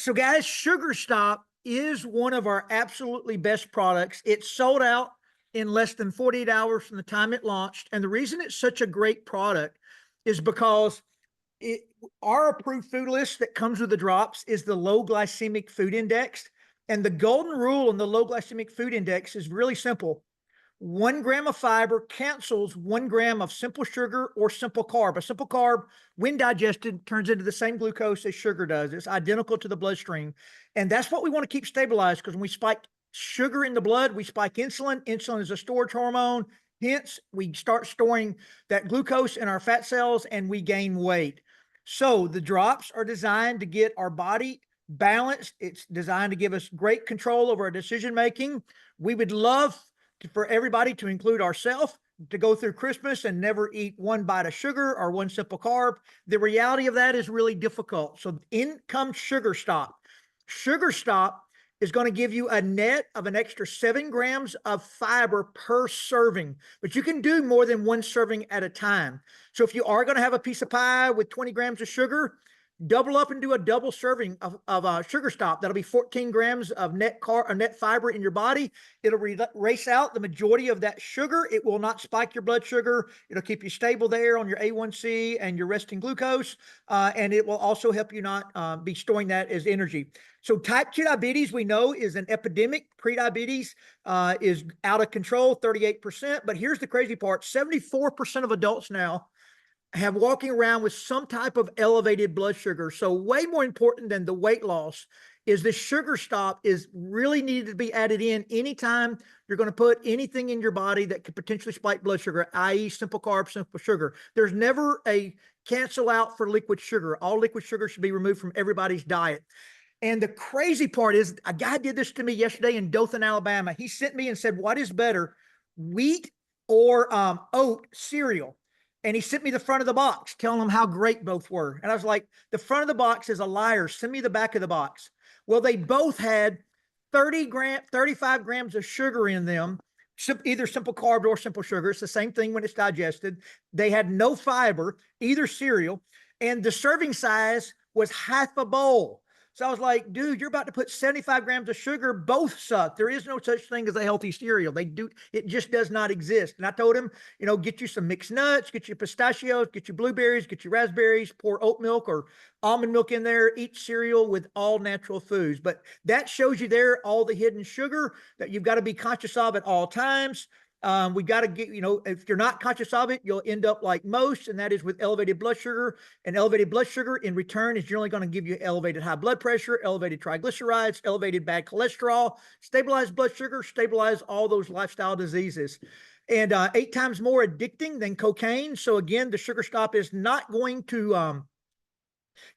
So guys, Sugar Stop is one of our absolutely best products. It sold out in less than 48 hours from the time it launched. And the reason it's such a great product is because our approved food list that comes with the drops is the low glycemic food index. And the golden rule on the low glycemic food index is really simple. 1 gram of fiber cancels 1 gram of simple sugar or simple carb. A simple carb, when digested, turns into the same glucose as sugar does. It's identical to the bloodstream. And that's what we want to keep stabilized, because when we spike sugar in the blood, we spike insulin. Insulin is a storage hormone. Hence, we start storing that glucose in our fat cells and we gain weight. So the drops are designed to get our body balanced. It's designed to give us great control over our decision making. We would love for everybody, to include ourselves, to go through Christmas and never eat one bite of sugar or one simple carb. The reality of that is really difficult. So in comes Sugar Stop. Sugar Stop is going to give you a net of an extra 7 grams of fiber per serving, but you can do more than one serving at a time. So if you are going to have a piece of pie with 20 grams of sugar, double up and do a double serving of Sugar Stop. That'll be 14 grams of net fiber in your body. It'll erase out the majority of that sugar. It will not spike your blood sugar. It'll keep you stable there on your A1C and your resting glucose. And it will also help you not be storing that as energy. So type 2 diabetes, we know, is an epidemic. Prediabetes is out of control, 38%. But here's the crazy part. 74% of adults now have walking around with some type of elevated blood sugar. So way more important than the weight loss is the Sugar Stop is really needed to be added in anytime you're going to put anything in your body that could potentially spike blood sugar, i.e. simple carb, simple sugar. There's never a cancel out for liquid sugar. All liquid sugar should be removed from everybody's diet. And the crazy part is a guy did this to me yesterday in Dothan, Alabama. He sent me and said, what is better, wheat or oat cereal? And he sent me the front of the box, telling him how great both were. And I was like, the front of the box is a liar. Send me the back of the box. Well, they both had 35 grams of sugar in them, either simple carb or simple sugar. It's the same thing when it's digested. They had no fiber, either cereal. And the serving size was half a bowl. So I was like, dude, you're about to put 75 grams of sugar. Both suck. There is no such thing as a healthy cereal. It just does not exist. And I told him, get you some mixed nuts, get you pistachios, get you blueberries, get you raspberries, pour oat milk or almond milk in there, eat cereal with all natural foods. But that shows you there all the hidden sugar that you've got to be conscious of at all times. We got to get, if you're not conscious of it, you'll end up like most, and that is with elevated blood sugar. And elevated blood sugar in return is generally going to give you elevated high blood pressure, elevated triglycerides, elevated bad cholesterol, stabilize blood sugar, stabilize all those lifestyle diseases. And 8 times more addicting than cocaine. So again, the Sugar Stop is not going to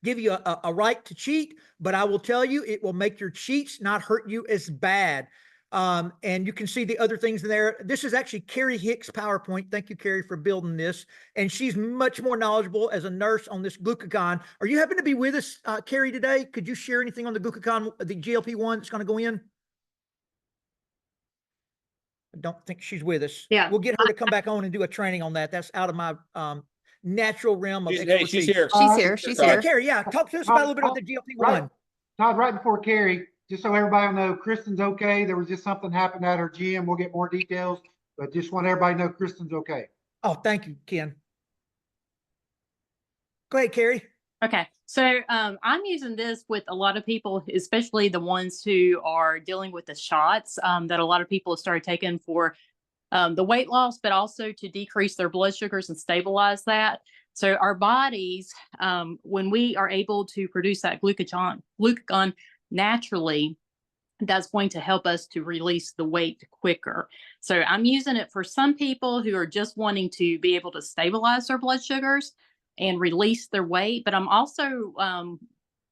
give you a right to cheat, but I will tell you, it will make your cheats not hurt you as bad. And you can see the other things in there. This is actually Carrie Hicks' PowerPoint. Thank you, Carrie, for building this. And she's much more knowledgeable as a nurse on this glucagon. Are you happen to be with us, Carrie, today? Could you share anything on the glucagon, the GLP-1 that's going to go in? I don't think she's with us. Yeah. We'll get her to come back on and do a training on that. That's out of my natural realm of expertise. Hey, she's here. She's here. Carrie, yeah. Talk to us about a little bit of the GLP-1. Todd, right before Carrie, just so everybody will know, Kristen's okay. There was just something happened at her gym. We'll get more details, but just want everybody to know Kristen's okay. Oh, thank you, Ken. Go ahead, Carrie. Okay. So I'm using this with a lot of people, especially the ones who are dealing with the shots that a lot of people have started taking for the weight loss, but also to decrease their blood sugars and stabilize that. So our bodies, when we are able to produce that glucagon naturally, that's going to help us to release the weight quicker. So I'm using it for some people who are just wanting to be able to stabilize their blood sugars and release their weight. But I'm also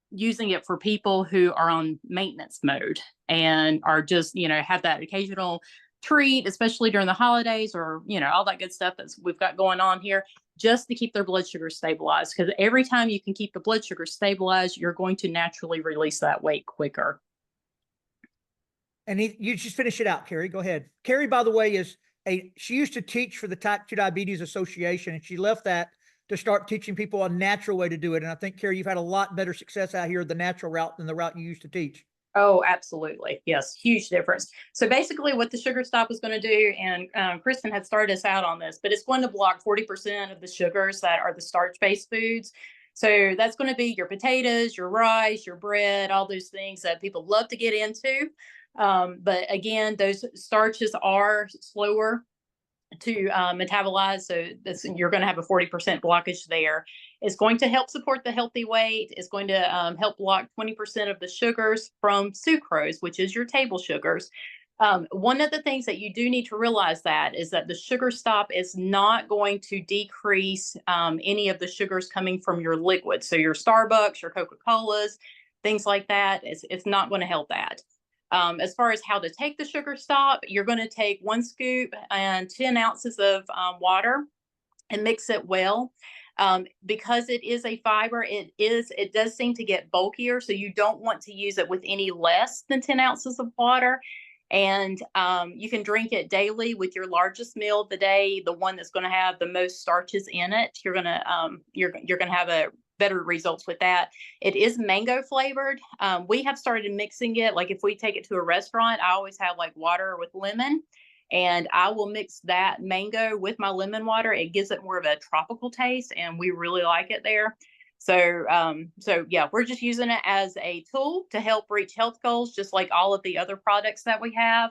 using it for people who are on maintenance mode and are just, have that occasional treat, especially during the holidays or, all that good stuff that we've got going on here, just to keep their blood sugar stabilized. Because every time you can keep the blood sugar stabilized, you're going to naturally release that weight quicker. And you just finish it out, Carrie. Go ahead. Carrie, by the way, she used to teach for the Type 2 Diabetes Association, and she left that to start teaching people a natural way to do it. And I think, Carrie, you've had a lot better success out here, the natural route than the route you used to teach. Oh, absolutely. Yes, huge difference. So basically what the sugar stop is going to do, and Kristen had started us out on this, but it's going to block 40% of the sugars that are the starch-based foods. So that's going to be your potatoes, your rice, your bread, all those things that people love to get into. But again, those starches are slower to metabolize. So you're going to have a 40% blockage there. It's going to help support the healthy weight. It's going to help block 20% of the sugars from sucrose, which is your table sugars. One of the things that you do need to realize that is that the sugar stop is not going to decrease any of the sugars coming from your liquids. So your Starbucks, your Coca-Colas, things like that, it's not going to help that. As far as how to take the sugar stop, you're going to take 1 scoop and 10 ounces of water and mix it well. Because it is a fiber, it does seem to get bulkier. So you don't want to use it with any less than 10 ounces of water. And you can drink it daily with your largest meal of the day, the one that's going to have the most starches in it. You're going to have a better results with that. It is mango flavored. We have started mixing it. Like if we take it to a restaurant, I always have like water with lemon, and I will mix that mango with my lemon water. It gives it more of a tropical taste, and we really like it there. So yeah, we're just using it as a tool to help reach health goals, just like all of the other products that we have.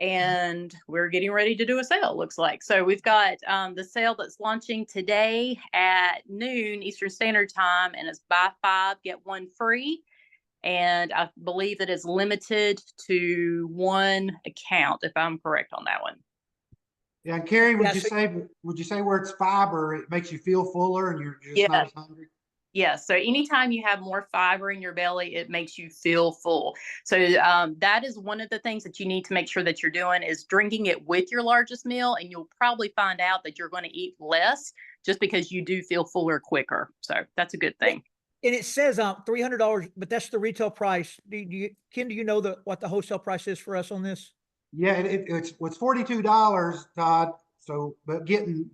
And we're getting ready to do a sale, looks like. So we've got the sale that's launching today at noon Eastern Standard Time, and it's buy 5, get 1 free. And I believe that it's limited to 1 account, if I'm correct on that one. Yeah, and Carrie, Yeah, would you say where it's fiber, it makes you feel fuller and you're just not as hungry? Yes. So anytime you have more fiber in your belly, it makes you feel full. So that is one of the things that you need to make sure that you're doing is drinking it with your largest meal. And you'll probably find out that you're going to eat less just because you do feel fuller quicker. So that's a good thing. And it says $300, but that's the retail price. Ken, do you know what the wholesale price is for us on this? Yeah, it's $42, Todd. So, but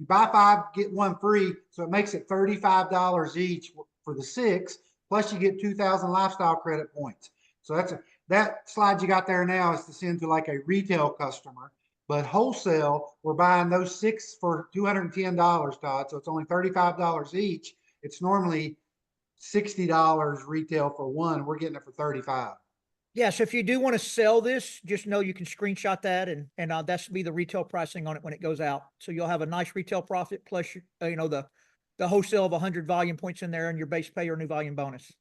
buy 5, get 1 free. So it makes it $35 each for the 6, plus you get 2,000 lifestyle credit points. So that slide you got there now is to send to like a retail customer, but wholesale, we're buying those 6 for $210, Todd. So it's only $35 each. It's normally $60 retail for 1. We're getting it for $35. Yeah, so if you do want to sell this, just know you can screenshot that, and that should be the retail pricing on it when it goes out. So you'll have a nice retail profit plus the wholesale of 100 volume points in there and your base pay or new volume bonus.